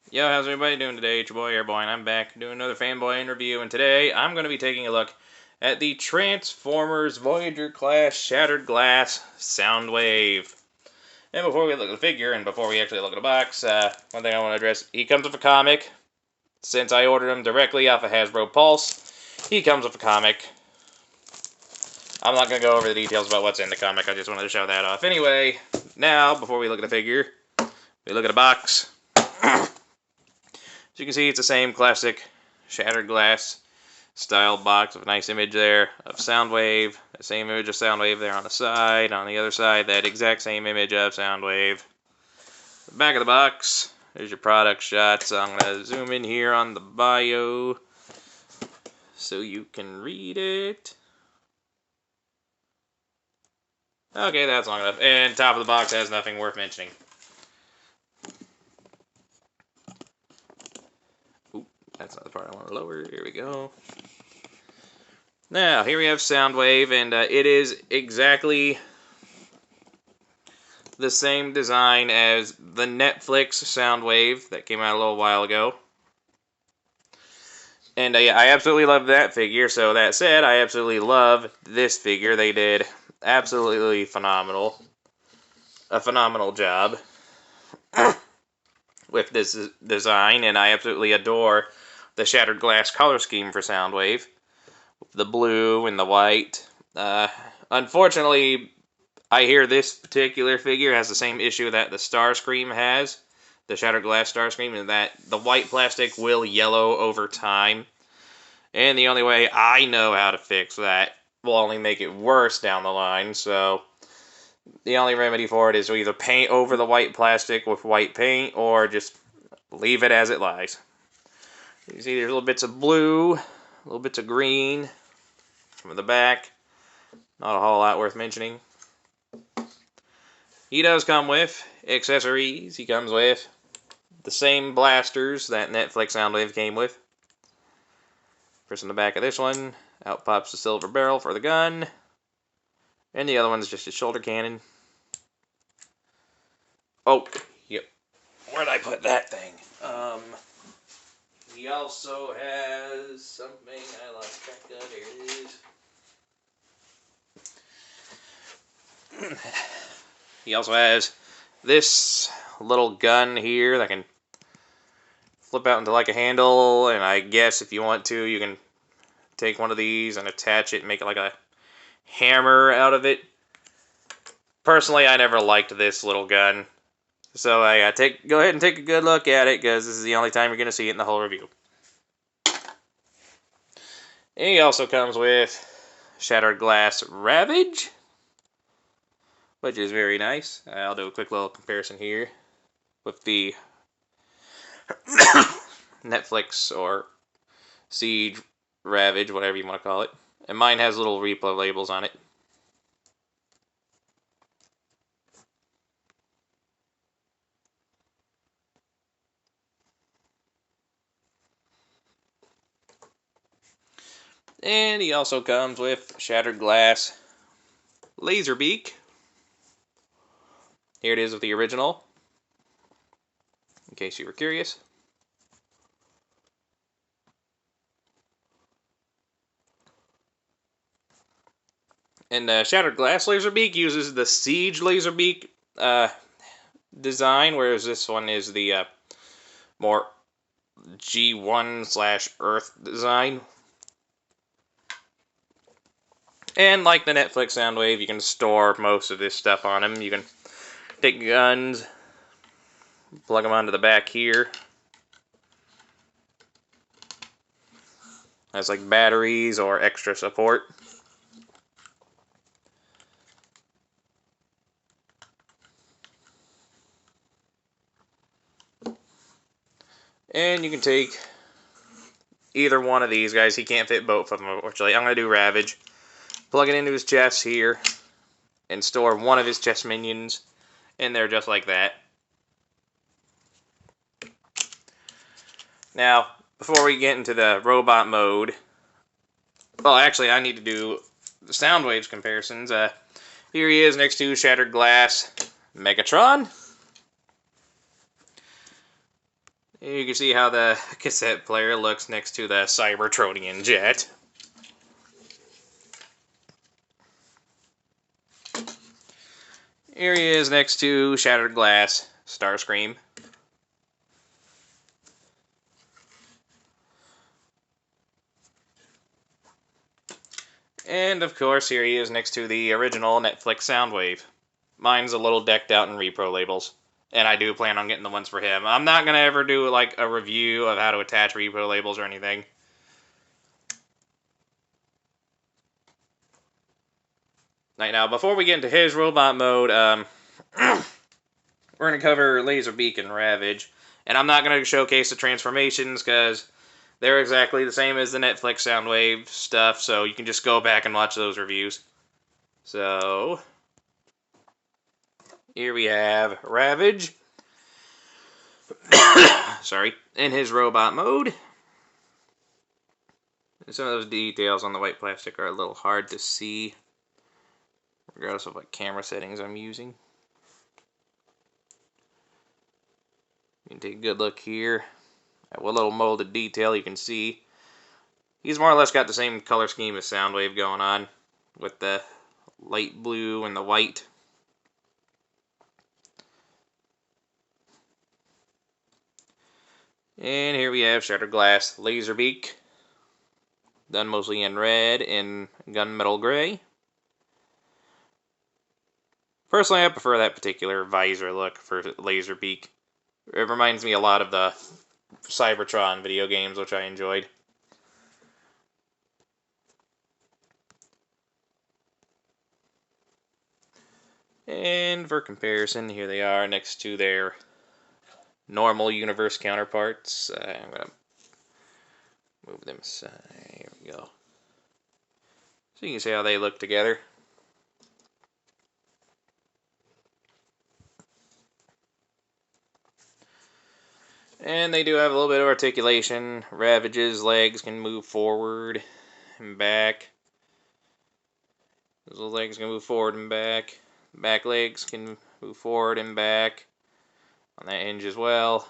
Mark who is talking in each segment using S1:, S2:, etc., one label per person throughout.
S1: Yo, how's everybody doing today? It's your boy Airboy, and I'm back doing another FanBoyAaron review, and today I'm going to be taking a look at the Transformers Voyager class Shattered Glass Soundwave. And before we look at the figure, and before we actually look at the box, one thing I want to address, he comes with a comic. Since I ordered him directly off of Hasbro Pulse, he comes with a comic. I'm not going to go over the details about what's in the comic, I just wanted to show that off. Anyway, now, before we look at the figure, we look at the box. As you can see, it's the same classic shattered glass style box with a nice image there of Soundwave. The same image of Soundwave there on the side. On the other side, that exact same image of Soundwave. The back of the box, there's your product shots. I'm going to zoom in here on the bio so you can read it. Okay, that's long enough. And top of the box has nothing worth mentioning. That's not the part I want to lower. Here we go. Now, here we have Soundwave, and it is exactly the same design as the Netflix Soundwave that came out a little while ago. And yeah, I absolutely love that figure. So that said, I absolutely love this figure. They did absolutely phenomenal. A phenomenal job with this design, and I absolutely adore the shattered glass color scheme for Soundwave. The blue and the white. Unfortunately, I hear this particular figure has the same issue that the Starscream has, the Shattered Glass Starscream, and that the white plastic will yellow over time. And the only way I know how to fix that will only make it worse down the line, so the only remedy for it is to either paint over the white plastic with white paint, or just leave it as it lies. You see there's little bits of blue, little bits of green from the back. Not a whole lot worth mentioning. He does come with accessories. He comes with the same blasters that Netflix Soundwave came with. First on the back of this one, out pops the silver barrel for the gun. And the other one's just a shoulder cannon. Oh, yep. Where'd I put that thing? He also has something I lost track of. Here it is. He also has this little gun here that can flip out into like a handle, and I guess if you want to, you can take one of these and attach it and make it like a hammer out of it. Personally, I never liked this little gun. So go ahead and take a good look at it, because this is the only time you're going to see it in the whole review. And he also comes with Shattered Glass Ravage, which is very nice. I'll do a quick little comparison here with the Netflix or Siege Ravage, whatever you want to call it. And mine has little repo labels on it. And he also comes with Shattered Glass Laser Beak. Here it is with the original, in case you were curious. And Shattered Glass Laser Beak uses the Siege Laser Beak design, whereas this one is the more G1/Earth design. And like the Netflix Soundwave, you can store most of this stuff on them. You can take guns, plug them onto the back here. That's like batteries or extra support. And you can take either one of these guys. He can't fit both of them, unfortunately. I'm going to do Ravage. Plug it into his chest here, and store one of his chest minions in there just like that. Now, before we get into the robot mode, well, actually, I need to do the Soundwaves comparisons. Here he is next to Shattered Glass Megatron. You can see how the cassette player looks next to the Cybertronian jet. Here he is next to Shattered Glass Starscream. And of course, here he is next to the original Netflix Soundwave. Mine's a little decked out in repro labels. And I do plan on getting the ones for him. I'm not going to ever do like a review of how to attach repro labels or anything. Right now, before we get into his robot mode, we're going to cover Laser Beak and Ravage. And I'm not going to showcase the transformations because they're exactly the same as the Netflix Soundwave stuff, so you can just go back and watch those reviews. So, here we have Ravage. Sorry, in his robot mode. Some of those details on the white plastic are a little hard to see, regardless of what camera settings I'm using. You can take a good look here at what little molded detail you can see. He's more or less got the same color scheme as Soundwave going on, with the light blue and the white. And here we have Shattered Glass Laser Beak, done mostly in red and gunmetal gray. Personally, I prefer that particular visor look for Laser Beak. It reminds me a lot of the Cybertron video games, which I enjoyed. And for comparison, here they are next to their normal universe counterparts. I'm going to move them aside. Here we go. So you can see how they look together. And they do have a little bit of articulation. Ravage's legs can move forward and back. Those legs can move forward and back. Back legs can move forward and back on that hinge as well.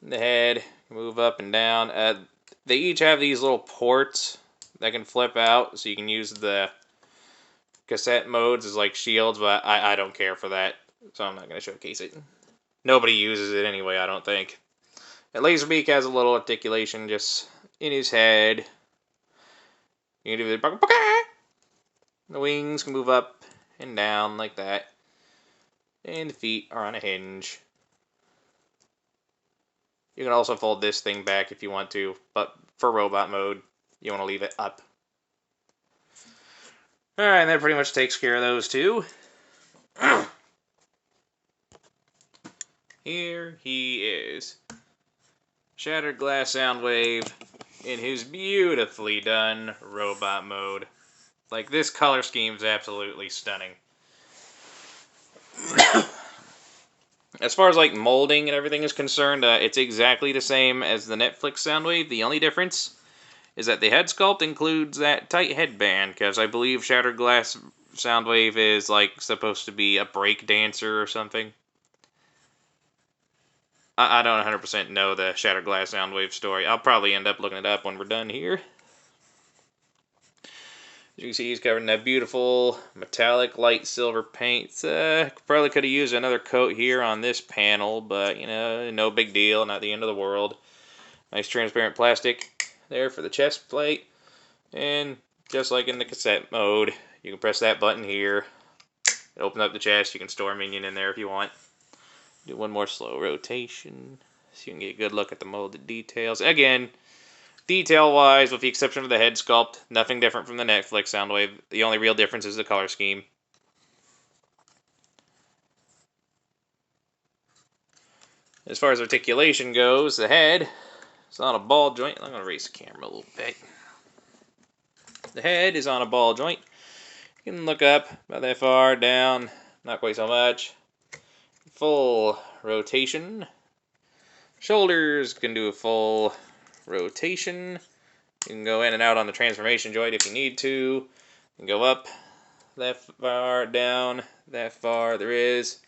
S1: The head can move up and down. They each have these little ports that can flip out, so you can use the cassette modes as like shields, but I don't care for that, so I'm not going to showcase it. Nobody uses it anyway, I don't think. And Laserbeak has a little articulation just in his head. You can do the wings can move up and down like that. And the feet are on a hinge. You can also fold this thing back if you want to, but for robot mode, you want to leave it up. Alright, that pretty much takes care of those two. Here he is. Shattered Glass Soundwave in his beautifully done robot mode. Like, this color scheme is absolutely stunning. As far as like molding and everything is concerned, it's exactly the same as the Netflix Soundwave. The only difference is that the head sculpt includes that tight headband, because I believe Shattered Glass Soundwave is like supposed to be a break dancer or something. I don't 100% know the Shattered Glass Soundwave story. I'll probably end up looking it up when we're done here. As you can see, he's covered in that beautiful metallic light silver paint. Probably could have used another coat here on this panel, but, you know, no big deal, not the end of the world. Nice transparent plastic there for the chest plate. And just like in the cassette mode, you can press that button here. It opens up the chest. You can store a minion in there if you want. Do one more slow rotation so you can get a good look at the molded details. Again, detail-wise, with the exception of the head sculpt, nothing different from the Netflix Soundwave. The only real difference is the color scheme. As far as articulation goes, the head is on a ball joint. I'm going to raise the camera a little bit. The head is on a ball joint. You can look up about that far, down, not quite so much. Full rotation. Shoulders can do a full rotation. You can go in and out on the transformation joint if you need to. You can go up that far, down that far. There is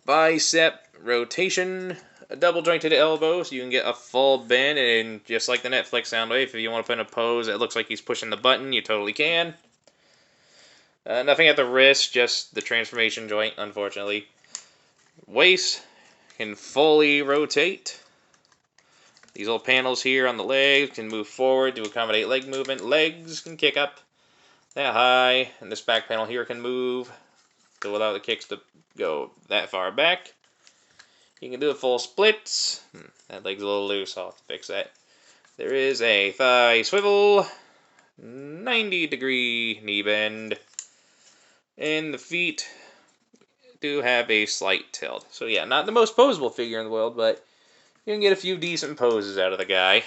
S1: bicep rotation, a double jointed elbow, so you can get a full bend, and just like the Netflix Soundwave, if you want to put in a pose that looks like he's pushing the button, you totally can. Nothing at the wrist, just the transformation joint, unfortunately. Waist can fully rotate. These little panels here on the legs can move forward to accommodate leg movement. Legs can kick up that high, and this back panel here can move to allow the kicks to go that far back. You can do a full splits. That leg's a little loose, I'll have to fix that. There is a thigh swivel, 90-degree knee bend, and the feet do have a slight tilt. So yeah, not the most posable figure in the world, but you can get a few decent poses out of the guy.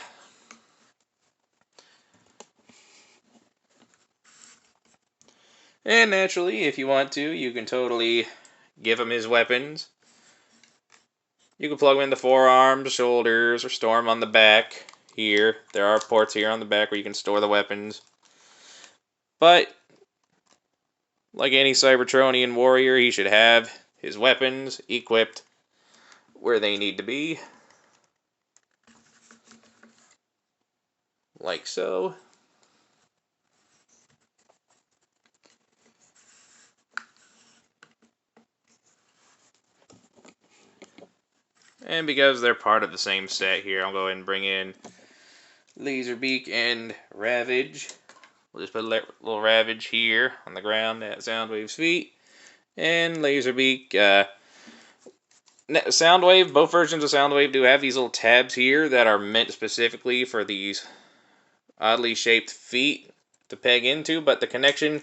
S1: And naturally, if you want to, you can totally give him his weapons. You can plug him in the forearms, shoulders, or store him on the back here. There are ports here on the back where you can store the weapons. But, like any Cybertronian warrior, he should have his weapons equipped where they need to be. Like so. And because they're part of the same set here, I'll go ahead and bring in Beak and Ravage. We'll just put a little Ravage here on the ground at Soundwave's feet. And Beak. Soundwave, both versions of Soundwave do have these little tabs here that are meant specifically for these oddly shaped feet to peg into, but the connection,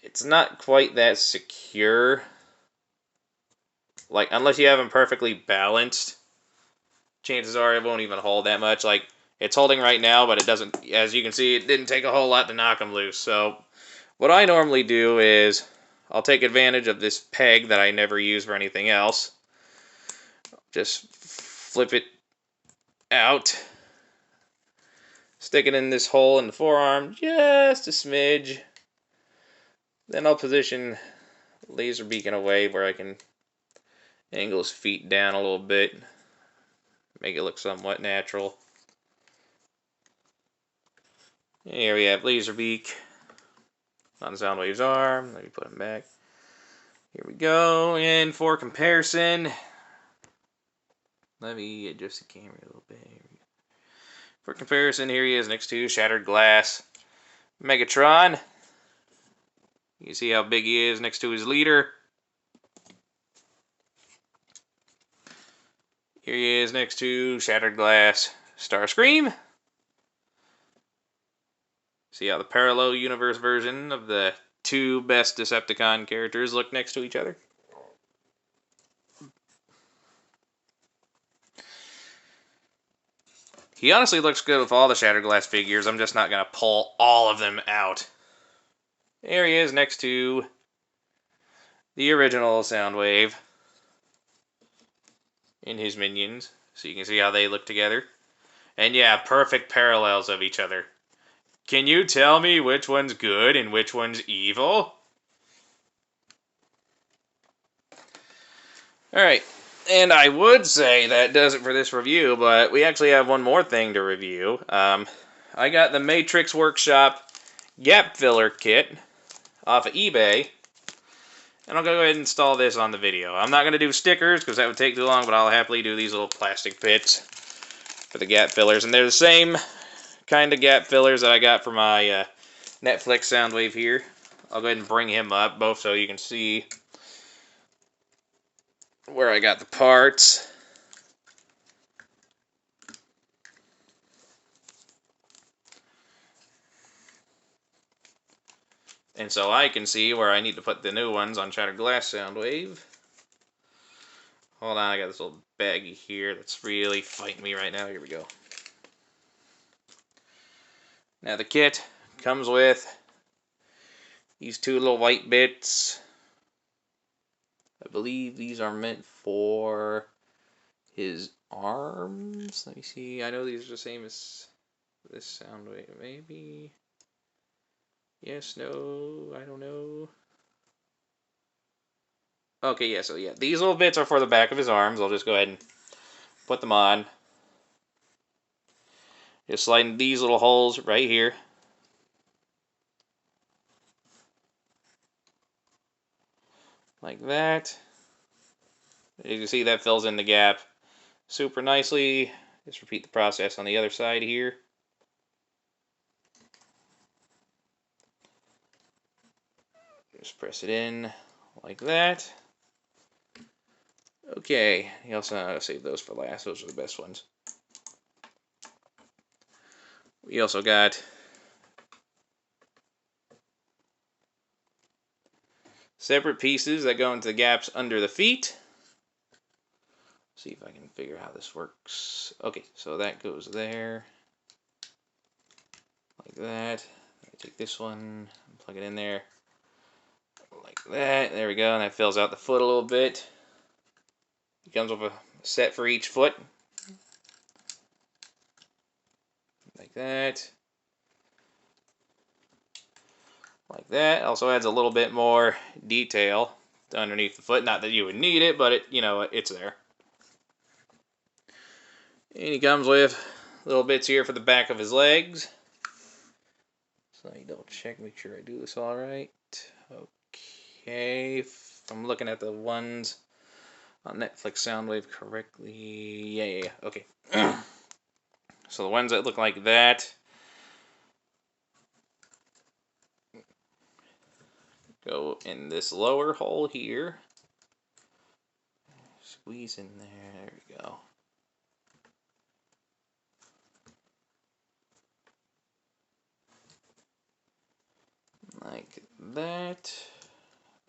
S1: it's not quite that secure. Like, unless you have them perfectly balanced, chances are it won't even hold that much. Like, it's holding right now, but it doesn't, as you can see, it didn't take a whole lot to knock them loose. So, what I normally do is, I'll take advantage of this peg that I never use for anything else. Just flip it out. Stick it in this hole in the forearm, just a smidge. Then I'll position Beak in a way where I can angle his feet down a little bit. Make it look somewhat natural. Here we have Beak on Soundwave's arm. Let me put him back. Here we go. And for comparison, let me adjust the camera a little bit. For comparison, here he is next to Shattered Glass Megatron. You can see how big he is next to his leader. Here he is next to Shattered Glass Starscream. See how the parallel universe version of the two best Decepticon characters look next to each other? He honestly looks good with all the Shattered Glass figures. I'm just not going to pull all of them out. There he is next to the original Soundwave and his minions. So you can see how they look together. And yeah, perfect parallels of each other. Can you tell me which one's good and which one's evil? Alright, and I would say that does it for this review, but we actually have one more thing to review. I got the Matrix Workshop Gap Filler Kit off of eBay, and I'll go ahead and install this on the video. I'm not going to do stickers because that would take too long, but I'll happily do these little plastic bits for the gap fillers, and they're the same kind of gap fillers that I got for my Netflix Soundwave here. I'll go ahead and bring him up, both so you can see where I got the parts. And so I can see where I need to put the new ones on Shattered Glass Soundwave. Hold on, I got this little baggie here that's really fighting me right now. Here we go. Now the kit comes with these two little white bits. I believe these are meant for his arms. Let me see. I know these are the same as this Soundwave. Maybe. Yes, no, I don't know. Okay, yeah, so yeah, these little bits are for the back of his arms. I'll just go ahead and put them on. Just sliding these little holes right here. Like that. As you can see, that fills in the gap super nicely. Just repeat the process on the other side here. Just press it in like that. Okay, you also save those for last. Those are the best ones. We also got separate pieces that go into the gaps under the feet. See if I can figure out how this works. Okay, so that goes there. Like that. I take this one, plug it in there. Like that. There we go, and that fills out the foot a little bit. It comes with a set for each foot. Like that. Like that. Also adds a little bit more detail underneath the foot. Not that you would need it, but it's there. And he comes with little bits here for the back of his legs. So let me double check, make sure I do this all right. Okay, if I'm looking at the ones on Netflix Soundwave correctly. Yeah. Okay. So the ones that look like that go in this lower hole here. Squeeze in there. There we go. Like that.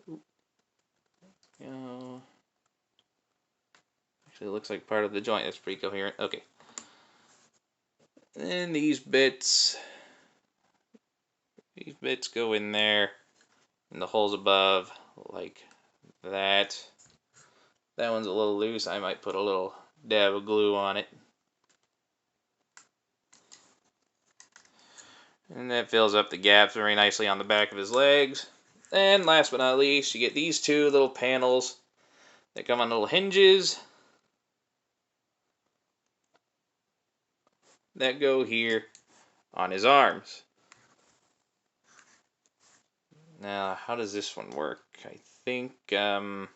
S1: Oop. Go. Actually, it looks like part of the joint. That's pretty coherent. Okay. And these bits go in there, in the holes above, like that. That one's a little loose. I might put a little dab of glue on it. And that fills up the gaps very nicely on the back of his legs. And last but not least, you get these two little panels that come on little hinges that go here on his arms. Now, how does this one work? I think I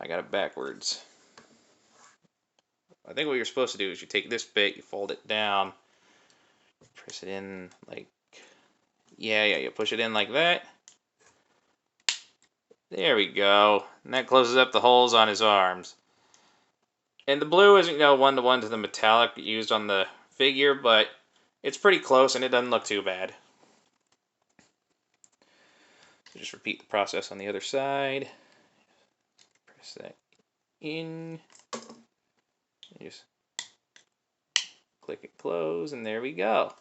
S1: got it backwards. I think what you're supposed to do is you take this bit, you fold it down, press it in like, you push it in like that. There we go. And that closes up the holes on his arms. And the blue isn't one-to-one to the metallic used on the figure, but it's pretty close and it doesn't look too bad. So just repeat the process on the other side. Press that in. Just click it close, and there we go.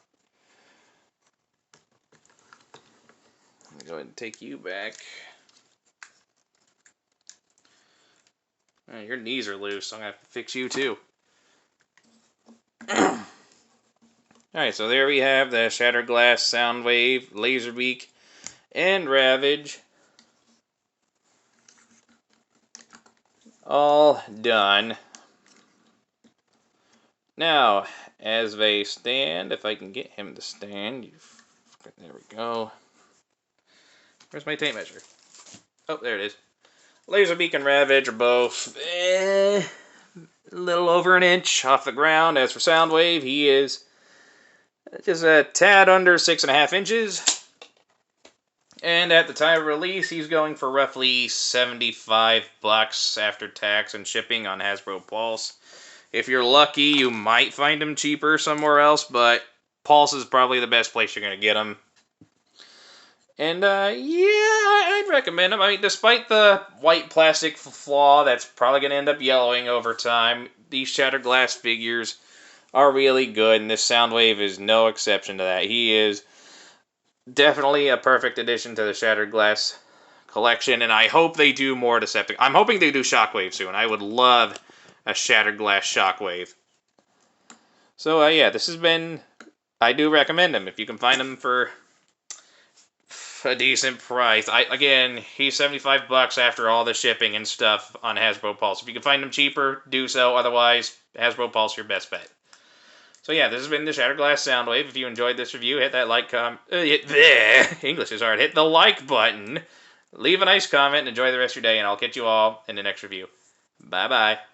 S1: Let me go ahead and take you back. Your knees are loose, so I'm going to have to fix you too. Alright, so there we have the Shattered Glass, Soundwave, Laser Beak, and Ravage. All done. Now, as they stand, if I can get him to stand, there we go. Where's my tape measure? Oh, there it is. Laser Beak and Ravage are both a little over an inch off the ground. As for Soundwave, he is just a tad under 6.5 inches. And at the time of release, he's going for roughly $75 after tax and shipping on Hasbro Pulse. If you're lucky, you might find him cheaper somewhere else, but Pulse is probably the best place you're going to get him. And, I'd recommend him. I mean, despite the white plastic flaw that's probably going to end up yellowing over time, these Shattered Glass figures are really good, and this Soundwave is no exception to that. He is definitely a perfect addition to the Shattered Glass collection, and I hope they do more Decepticons. I'm hoping they do Shockwave soon. I would love a Shattered Glass Shockwave. So, this has been... I do recommend him. If you can find him for a decent price. Again, he's $75 after all the shipping and stuff on Hasbro Pulse. If you can find them cheaper, do so. Otherwise, Hasbro Pulse your best bet. So yeah, this has been the Shattered Glass Soundwave. If you enjoyed this review, hit that like English is hard. Hit the like button. Leave a nice comment and enjoy the rest of your day, and I'll catch you all in the next review. Bye-bye.